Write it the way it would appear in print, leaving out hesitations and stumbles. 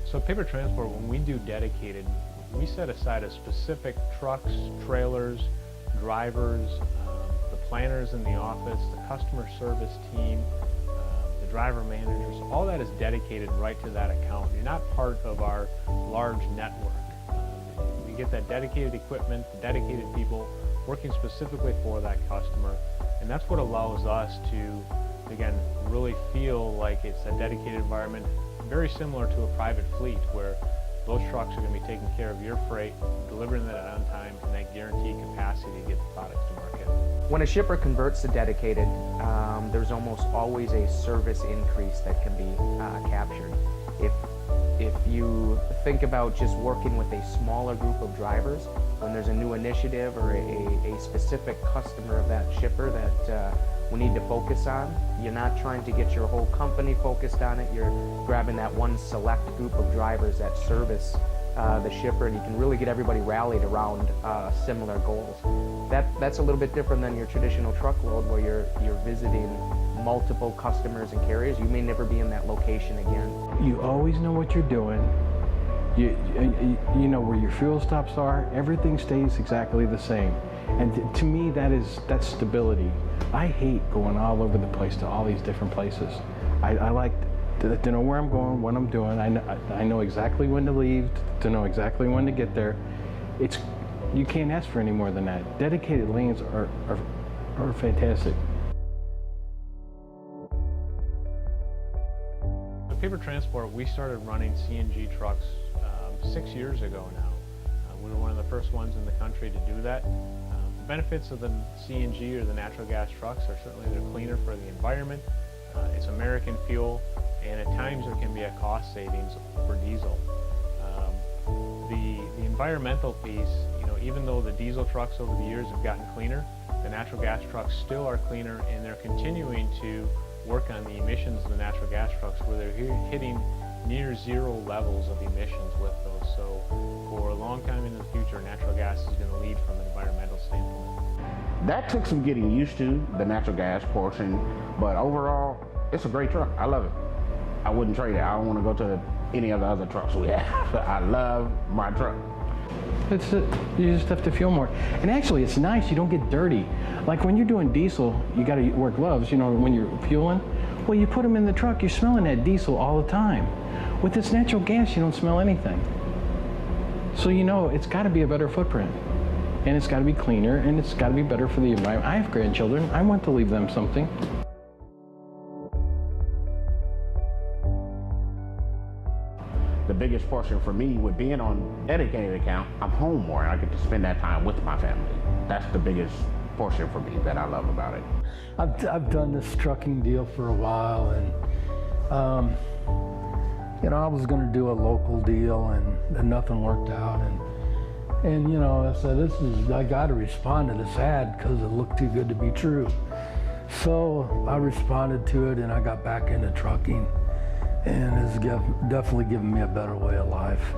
So paper transport, when we do dedicated, we set aside a specific trucks, trailers, drivers, the planners in the office, the customer service team, the driver managers, all that is dedicated right to that account. You're not part of our large network. We get that dedicated equipment, the dedicated people working specifically for that customer, and that's what allows us to, again, really feel like it's a dedicated environment, very similar to a private fleet where those trucks are going to be taking care of your freight, delivering that on time, and that guaranteed capacity to get the products to market. When a shipper converts to dedicated, there's almost always a service increase that can be captured. If you think about just working with a smaller group of drivers, when there's a new initiative or a specific customer of that shipper that we need to focus on, you're not trying to get your whole company focused on it. You're grabbing that one select group of drivers that service the shipper, and you can really get everybody rallied around similar goals. That's a little bit different than your traditional truckload where you're visiting multiple customers and carriers. You may never be in that location again. You always know what you're doing. You know where your fuel stops are. Everything stays exactly the same. And to me, that's stability. I hate going all over the place to all these different places. I like to know where I'm going, what I'm doing. I know exactly when to leave, to know exactly when to get there. You can't ask for any more than that. Dedicated lanes are fantastic. At Paper Transport, we started running CNG trucks 6 years ago now. We were one of the first ones in the country to do that. The benefits of the CNG or the natural gas trucks are certainly they're cleaner for the environment. It's American fuel, and at times there can be a cost savings for diesel. The environmental piece, even though the diesel trucks over the years have gotten cleaner, the natural gas trucks still are cleaner, and they're continuing to work on the emissions of the natural gas trucks where they're hitting near zero levels of emissions with those. So for a long time in the future, natural gas is going to lead from an environmental standpoint. That took some getting used to, the natural gas portion, but overall, it's a great truck. I love it. I wouldn't trade it. I don't want to go to any of the other trucks we have. I love my truck. You just have to feel more. And actually, it's nice. You don't get dirty. Like when you're doing diesel, you got to wear gloves, when you're fueling. Well, you put them in the truck, you're smelling that diesel all the time. With this natural gas, you don't smell anything. So it's got to be a better footprint. And it's got to be cleaner, and it's got to be better for the environment. I have grandchildren. I want to leave them something. The biggest portion for me with being on dedicated account, I'm home more and I get to spend that time with my family. That's the biggest portion for me that I love about it. I've done this trucking deal for a while, and I was going to do a local deal, and nothing worked out, and I said, I got to respond to this ad because it looked too good to be true. So I responded to it, and I got back into trucking, and it's definitely given me a better way of life.